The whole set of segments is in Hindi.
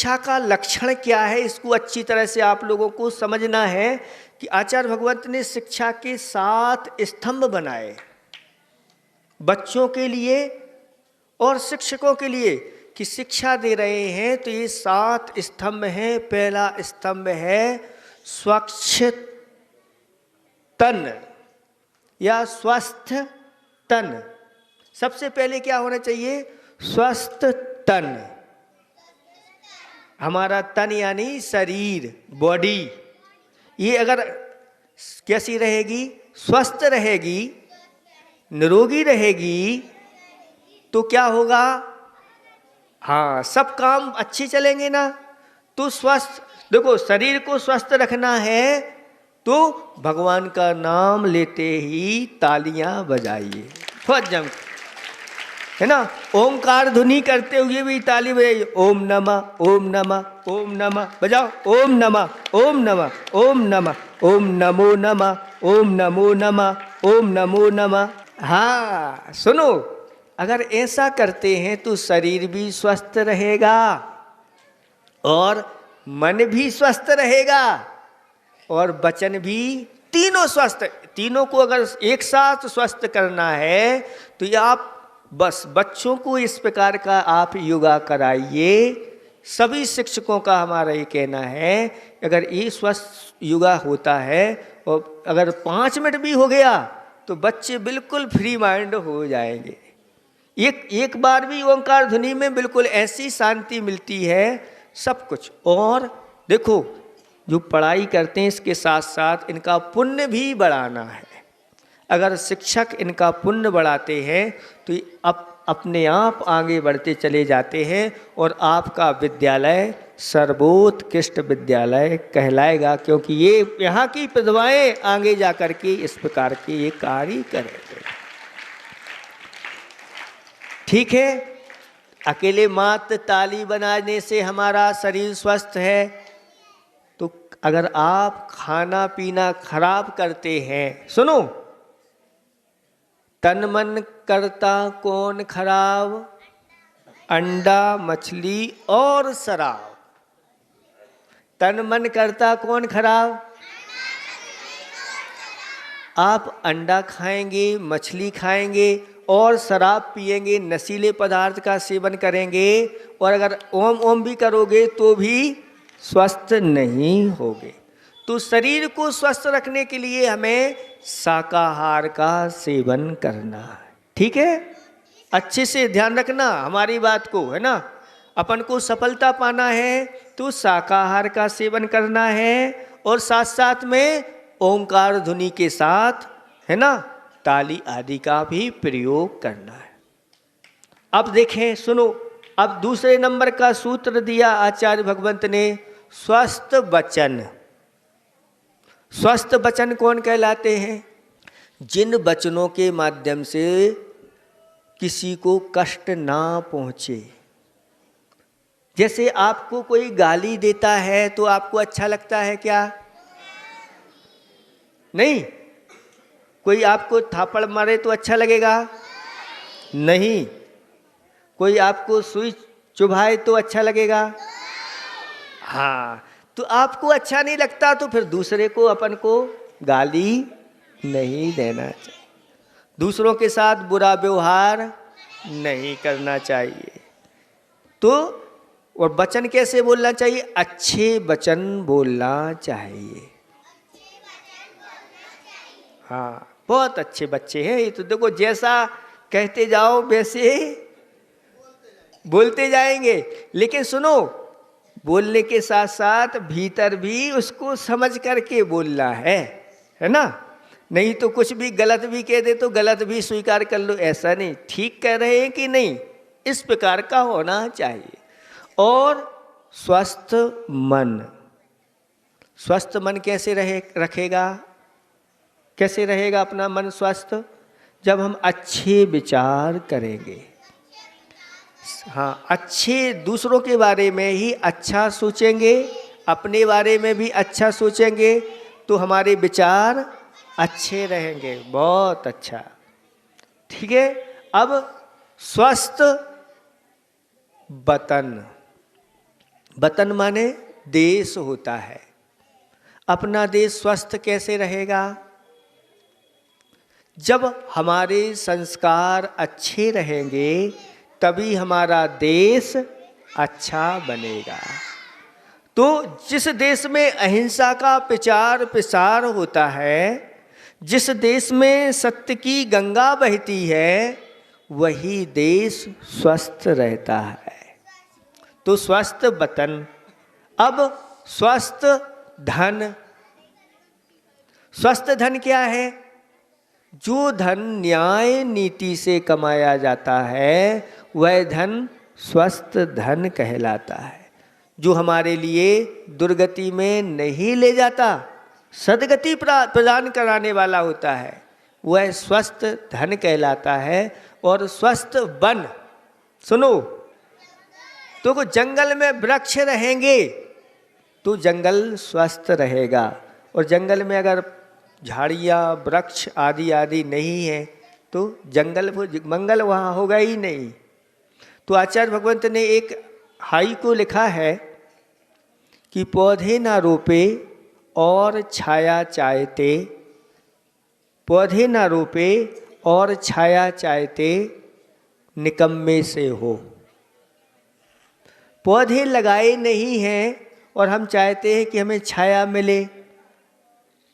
शिक्षा का लक्षण क्या है, इसको अच्छी तरह से आप लोगों को समझना है कि आचार्य भगवत ने शिक्षा के 7 स्तंभ बनाए बच्चों के लिए और शिक्षकों के लिए, कि शिक्षा दे रहे हैं तो ये 7 स्तंभ हैं। पहला स्तंभ है स्वच्छ तन या स्वस्थ तन। सबसे पहले क्या होना चाहिए? स्वस्थ तन। हमारा तन यानी शरीर, बॉडी, ये अगर कैसी रहेगी? स्वस्थ रहेगी, निरोगी रहेगी, तो क्या होगा? हाँ, सब काम अच्छे चलेंगे ना। तो स्वस्थ, देखो शरीर को स्वस्थ रखना है तो भगवान का नाम लेते ही तालियां बजाइए, बहुत जम, है ना। ओमकार ध्वनि करते हुए भी ताली बजाइए। ओम नमः, ओम नमः, ओम नमः, बजाओ। ओम नमः, ओम नमः, ओम नमः, ओम नमो नमः, ओम नमो नमः, ओम नमो नमः। हाँ सुनो, अगर ऐसा करते हैं तो शरीर भी स्वस्थ रहेगा और मन भी स्वस्थ रहेगा और वचन भी, तीनों स्वस्थ। तीनों को अगर एक साथ स्वस्थ करना है तो ये आप बस बच्चों को इस प्रकार का आप योगा कराइए। सभी शिक्षकों का हमारा ये कहना है, अगर ये स्वस्थ योगा होता है और अगर 5 मिनट भी हो गया तो बच्चे बिल्कुल फ्री माइंड हो जाएंगे। एक बार भी ओंकार ध्वनि में बिल्कुल ऐसी शांति मिलती है सब कुछ। और देखो, जो पढ़ाई करते हैं इसके साथ साथ इनका पुण्य भी बढ़ाना है। अगर शिक्षक इनका पुण्य बढ़ाते हैं तो अपने आप आगे बढ़ते चले जाते हैं और आपका विद्यालय सर्वोत्कृष्ट विद्यालय कहलाएगा, क्योंकि ये यहाँ की प्रतिभाएं आगे जा कर के इस प्रकार के ये कार्य करेंगे। ठीक है, अकेले मात्र ताली बजाने से हमारा शरीर स्वस्थ है, तो अगर आप खाना पीना खराब करते हैं, सुनो, तन मन करता कौन खराब? अंडा, मछली और शराब। तन मन करता कौन खराब? आप अंडा खाएंगे, मछली खाएंगे और शराब पिएंगे, नशीले पदार्थ का सेवन करेंगे और अगर ओम ओम भी करोगे तो भी स्वस्थ नहीं होगे। तो शरीर को स्वस्थ रखने के लिए हमें शाकाहार का सेवन करना है। ठीक है, अच्छे से ध्यान रखना हमारी बात को, है ना। अपन को सफलता पाना है तो शाकाहार का सेवन करना है और साथ साथ में ओंकार ध्वनि के साथ, है ना, ताली आदि का भी प्रयोग करना है। अब देखें, सुनो, अब दूसरे नंबर का सूत्र दिया आचार्य भगवंत ने, स्वस्थ वचन। स्वस्थ वचन कौन कहलाते हैं? जिन वचनों के माध्यम से किसी को कष्ट ना पहुंचे। जैसे आपको कोई गाली देता है तो आपको अच्छा लगता है क्या? नहीं। कोई आपको थापड़ मारे तो अच्छा लगेगा? नहीं। कोई आपको सुई चुभाए तो अच्छा लगेगा? हाँ, तो आपको अच्छा नहीं लगता तो फिर दूसरे को, अपन को गाली नहीं देना चाहिए, दूसरों के साथ बुरा व्यवहार नहीं करना चाहिए। तो और वचन कैसे बोलना चाहिए? अच्छे वचन बोलना चाहिए। हाँ, बहुत अच्छे बच्चे हैं ये तो। देखो, जैसा कहते जाओ वैसे बोलते जाएंगे, लेकिन सुनो, बोलने के साथ साथ भीतर भी उसको समझ करके बोलना है ना। नहीं तो कुछ भी गलत भी कह दे तो गलत भी स्वीकार कर लो, ऐसा नहीं। ठीक कह रहे हैं कि नहीं, इस प्रकार का होना चाहिए। और स्वस्थ मन, स्वस्थ मन कैसे रखेगा? कैसे रहेगा अपना मन स्वस्थ? जब हम अच्छे विचार करेंगे। हाँ, अच्छे, दूसरों के बारे में ही अच्छा सोचेंगे, अपने बारे में भी अच्छा सोचेंगे तो हमारे विचार अच्छे रहेंगे। बहुत अच्छा, ठीक है। अब स्वस्थ वतन, वतन माने देश होता है। अपना देश स्वस्थ कैसे रहेगा? जब हमारे संस्कार अच्छे रहेंगे तभी हमारा देश अच्छा बनेगा। तो जिस देश में अहिंसा का प्रचार प्रसार होता है, जिस देश में सत्य की गंगा बहती है, वही देश स्वस्थ रहता है। तो स्वस्थ वतन। अब स्वस्थ धन। स्वस्थ धन क्या है? जो धन न्याय नीति से कमाया जाता है वह धन स्वस्थ धन कहलाता है। जो हमारे लिए दुर्गति में नहीं ले जाता, सद्गति प्रदान कराने वाला होता है, वह स्वस्थ धन कहलाता है। और स्वस्थ वन, सुनो, तो जंगल में वृक्ष रहेंगे तो जंगल स्वस्थ रहेगा। और जंगल में अगर झाड़ियाँ वृक्ष आदि आदि नहीं है तो जंगल मंगल वहाँ होगा ही नहीं। तो आचार्य भगवंत ने एक हाइकू लिखा है कि पौधे ना रोपे और छाया चाहते, पौधे ना रोपे और छाया चाहते, निकम्मे से हो। पौधे लगाए नहीं हैं और हम चाहते हैं कि हमें छाया मिले,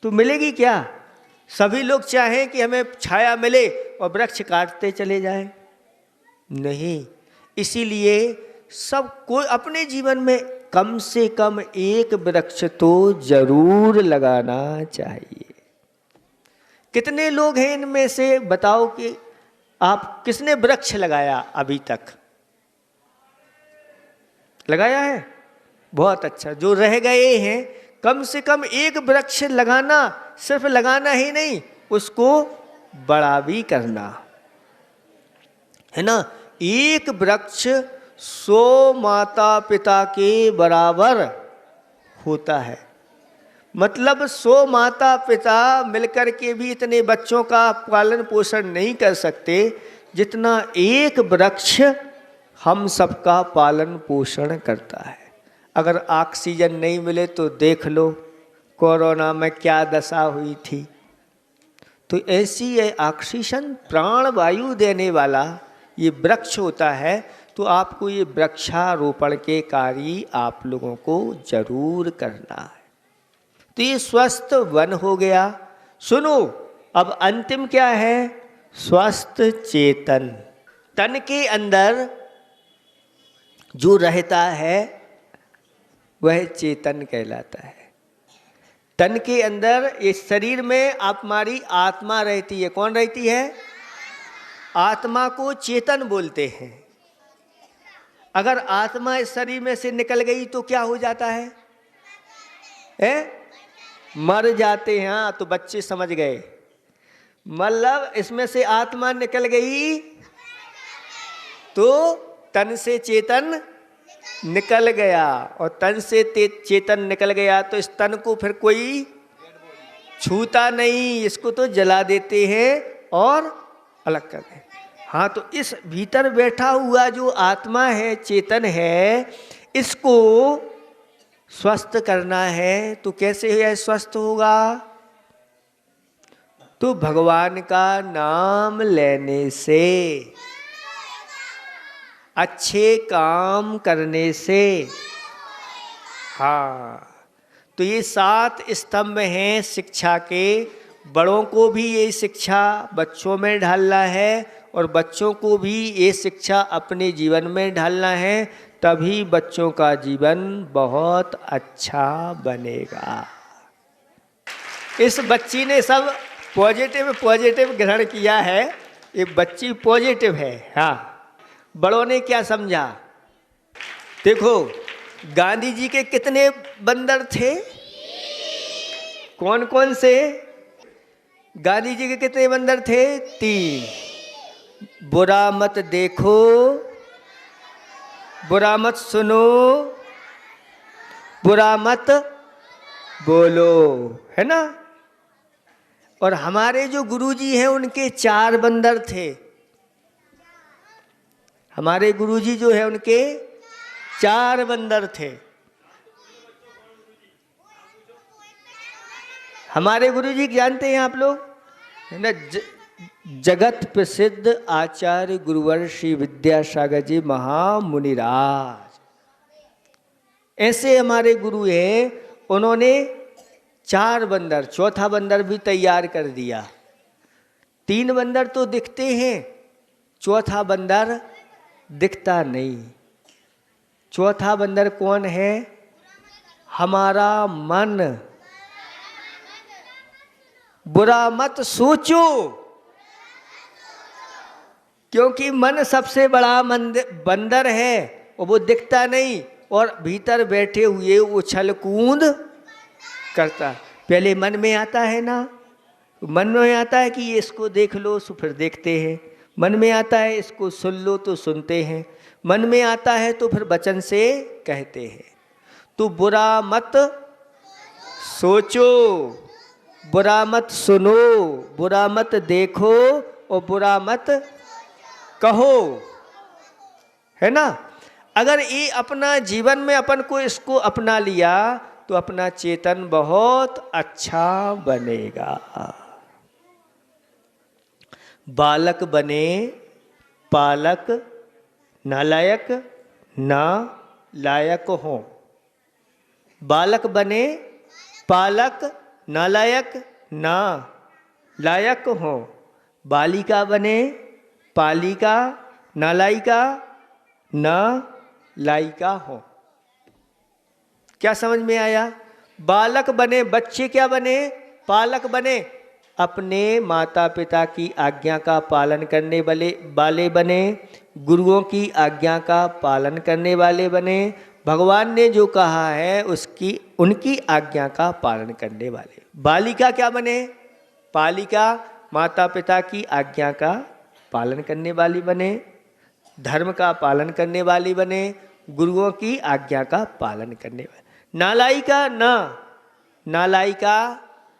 तो मिलेगी क्या? सभी लोग चाहें कि हमें छाया मिले और वृक्ष काटते चले जाएं? नहीं। इसीलिए सबको अपने जीवन में कम से कम एक वृक्ष तो जरूर लगाना चाहिए। कितने लोग हैं इनमें से बताओ कि आप किसने वृक्ष लगाया अभी तक? लगाया है? बहुत अच्छा। जो रह गए हैं, कम से कम एक वृक्ष लगाना, सिर्फ लगाना ही नहीं, उसको बड़ा भी करना है ना। एक वृक्ष 100 माता पिता के बराबर होता है। मतलब 100 माता पिता मिलकर के भी इतने बच्चों का पालन पोषण नहीं कर सकते जितना एक वृक्ष हम सबका पालन पोषण करता है। अगर ऑक्सीजन नहीं मिले तो देख लो कोरोना में क्या दशा हुई थी। तो ऐसी है ऑक्सीजन प्राण वायु देने वाला ये वृक्ष होता है। तो आपको ये वृक्षारोपण के कार्य आप लोगों को जरूर करना है। तो ये स्वस्थ वन हो गया। सुनो, अब अंतिम क्या है? स्वस्थ चेतन। तन के अंदर जो रहता है वह चेतन कहलाता है। तन के अंदर, इस शरीर में हमारी आत्मा रहती है। कौन रहती है? आत्मा को चेतन बोलते हैं। अगर आत्मा इस शरीर में से निकल गई तो क्या हो जाता है? मर जाते हैं। हाँ, तो बच्चे समझ गए। मतलब इसमें से आत्मा निकल गई तो तन से चेतन निकल गया, और तन से चेतन निकल गया तो इस तन को फिर कोई छूता नहीं, इसको तो जला देते हैं और अलग कर देते। हाँ, तो इस भीतर बैठा हुआ जो आत्मा है, चेतन है, इसको स्वस्थ करना है। तो कैसे यह स्वस्थ होगा? तो भगवान का नाम लेने से, अच्छे काम करने से। हाँ, तो ये 7 स्तंभ हैं शिक्षा के। बड़ों को भी ये शिक्षा बच्चों में ढालना है और बच्चों को भी ये शिक्षा अपने जीवन में ढालना है, तभी बच्चों का जीवन बहुत अच्छा बनेगा। इस बच्ची ने सब पॉजिटिव ग्रहण किया है। ये बच्ची पॉजिटिव है। हाँ, बड़ों ने क्या समझा? देखो, गांधी जी के कितने बंदर थे? कौन कौन से? गांधी जी के कितने बंदर थे? 3। बुरा मत देखो, बुरा मत सुनो, बुरा मत बोलो, है ना। और हमारे जो गुरुजी हैं उनके 4 बंदर थे। हमारे गुरुजी जो है उनके 4 बंदर थे। हमारे गुरु जी जानते हैं आप लोग, है ना, जगत प्रसिद्ध आचार्य गुरुवर श्री विद्यासागर जी महामुनिराज, ऐसे हमारे गुरु हैं। उन्होंने 4 बंदर, चौथा बंदर भी तैयार कर दिया। 3 बंदर तो दिखते हैं, चौथा बंदर दिखता नहीं। चौथा बंदर कौन है? हमारा मन। बुरा मत सोचो, क्योंकि मन सबसे बड़ा बंदर है और वो दिखता नहीं, और भीतर बैठे हुए उछल कूद करता। पहले मन में आता है ना, मन में आता है कि ये इसको देख लो, सो फिर देखते हैं। मन में आता है इसको सुन लो तो सुनते हैं। मन में आता है तो फिर वचन से कहते हैं। तो बुरा मत सोचो, बुरा मत सुनो, बुरा मत देखो और बुरा मत कहो, है ना। अगर ये अपना जीवन में अपन को इसको अपना लिया तो अपना चेतन बहुत अच्छा बनेगा। बालक बने पालक, नालायक ना लायक हो। बालक बने पालक, नालायक ना लायक हो। बालिका बने पालिका, नालायिका ना लायिका हो। क्या समझ में आया? बालक बने, बच्चे क्या बने? पालक बने, अपने माता पिता की आज्ञा का पालन करने वाले बने, गुरुओं की आज्ञा का पालन करने वाले बने, भगवान ने जो कहा है उनकी आज्ञा का पालन करने वाले। बालिका क्या बने? पालिका, माता पिता की आज्ञा का पालन करने वाली बने, धर्म का पालन करने वाली बने, गुरुओं की आज्ञा का पालन करने वाली। नालायिका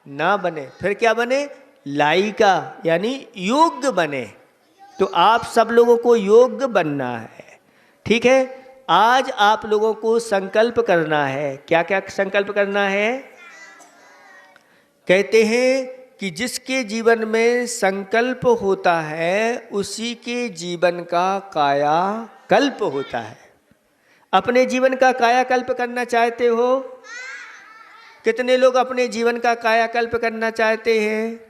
ना बने, फिर क्या बने? लायिका, यानी योग्य बने। तो आप सब लोगों को योग्य बनना है, ठीक है। आज आप लोगों को संकल्प करना है। क्या क्या संकल्प करना है? कहते हैं कि जिसके जीवन में संकल्प होता है उसी के जीवन का कायाकल्प होता है। अपने जीवन का कायाकल्प करना चाहते हो? कितने लोग अपने जीवन का कायाकल्प करना चाहते हैं?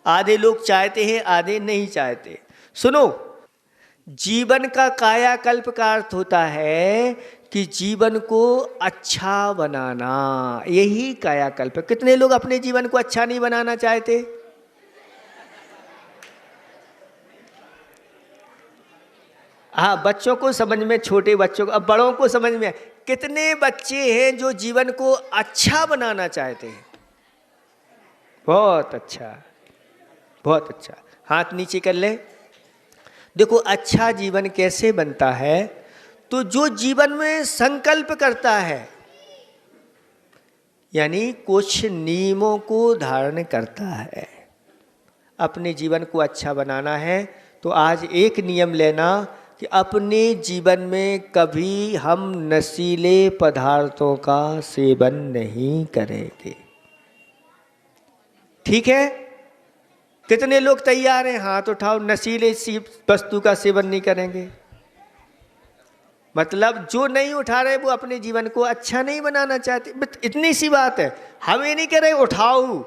आधे लोग चाहते हैं, आधे नहीं चाहते। सुनो, जीवन का कायाकल्प का अर्थ होता है कि जीवन को अच्छा बनाना, यही कायाकल्प। कितने लोग अपने जीवन को अच्छा नहीं बनाना चाहते? हाँ, बच्चों को समझ में, छोटे बच्चों को, अब बड़ों को समझ में। कितने बच्चे हैं जो जीवन को अच्छा बनाना चाहते हैं? बहुत अच्छा, बहुत अच्छा। हाथ नीचे कर ले। देखो, अच्छा जीवन कैसे बनता है? तो जो जीवन में संकल्प करता है, यानी कुछ नियमों को धारण करता है। अपने जीवन को अच्छा बनाना है तो आज एक नियम लेना कि अपने जीवन में कभी हम नशीले पदार्थों का सेवन नहीं करेंगे, ठीक है। कितने लोग तैयार हैं? हाथ उठाओ। नशीले वस्तु का सेवन नहीं करेंगे, मतलब जो नहीं उठा रहे वो अपने जीवन को अच्छा नहीं बनाना चाहते। इतनी सी बात है। हम ये नहीं कह रहे उठाओ,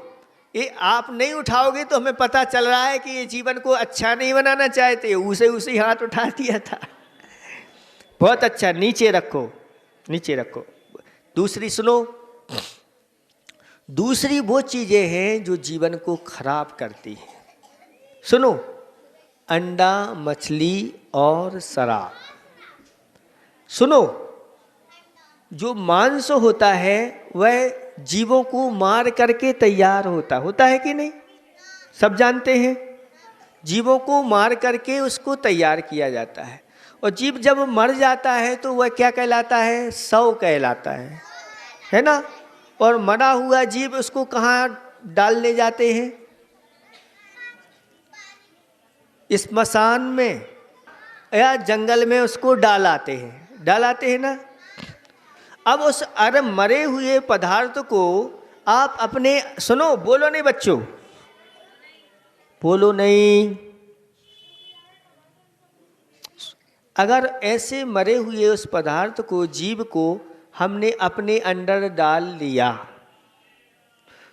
ये आप नहीं उठाओगे तो हमें पता चल रहा है कि ये जीवन को अच्छा नहीं बनाना चाहते। उसे हाथ उठा दिया था। बहुत अच्छा, नीचे रखो, नीचे रखो। दूसरी सुनो, दूसरी वो चीजें हैं जो जीवन को खराब करती हैं। सुनो, अंडा, मछली और शराब। सुनो, जो मांस होता है वह जीवों को मार करके तैयार होता है कि नहीं? सब जानते हैं, जीवों को मार करके उसको तैयार किया जाता है। और जीव जब मर जाता है तो वह क्या कहलाता है? शव कहलाता है ना। और मरा हुआ जीव उसको कहाँ डालने जाते हैं? स्मशान में या जंगल में उसको डालाते हैं ना। अब उस मरे हुए पदार्थ को आप अपने सुनो, बोलो नहीं बच्चों, बोलो नहीं। अगर ऐसे मरे हुए उस पदार्थ को, जीव को हमने अपने अंदर डाल लिया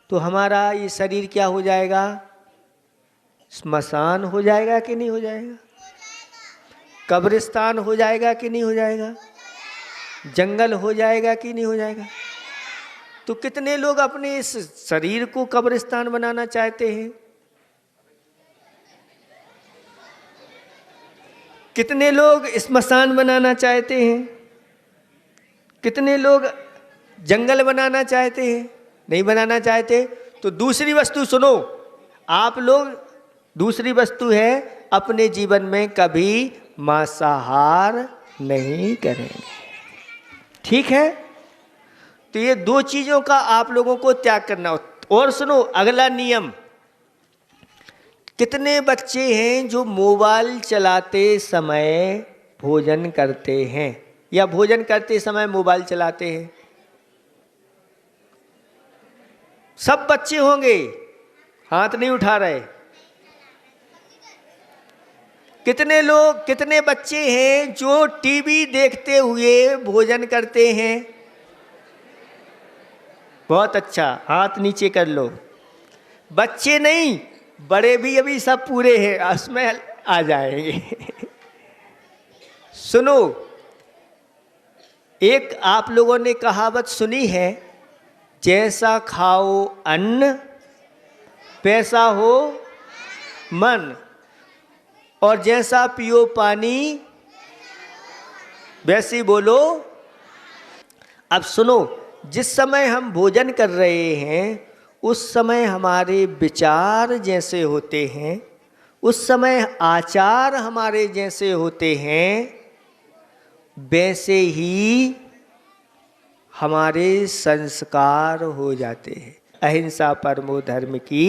तो हमारा ये शरीर क्या हो जाएगा? स्मशान हो जाएगा कि नहीं हो जाएगा? कब्रिस्तान हो जाएगा कि नहीं हो जाएगा? जंगल हो जाएगा कि नहीं हो जाएगा? तो कितने लोग अपने इस शरीर को कब्रिस्तान बनाना चाहते हैं? कितने लोग स्मशान बनाना चाहते हैं? कितने लोग जंगल बनाना चाहते हैं? नहीं बनाना चाहते। तो दूसरी वस्तु सुनो, आप लोग, दूसरी वस्तु है अपने जीवन में कभी मांसाहार नहीं करेंगे, ठीक है? तो ये दो चीजों का आप लोगों को त्याग करना हो। और सुनो अगला नियम, कितने बच्चे हैं जो मोबाइल चलाते समय भोजन करते हैं या भोजन करते समय मोबाइल चलाते हैं? सब बच्चे होंगे, हाथ नहीं उठा रहे। कितने लोग, कितने बच्चे हैं जो टीवी देखते हुए भोजन करते हैं? बहुत अच्छा, हाथ नीचे कर लो। बच्चे नहीं, बड़े भी अभी सब पूरे हैं, उसमें आ जाएंगे। सुनो, एक आप लोगों ने कहावत सुनी है, जैसा खाओ अन्न वैसा हो मन, और जैसा पियो पानी वैसी बोलो। अब सुनो, जिस समय हम भोजन कर रहे हैं उस समय हमारे विचार जैसे होते हैं, उस समय आचार हमारे जैसे होते हैं, वैसे ही हमारे संस्कार हो जाते हैं। अहिंसा परमो धर्म की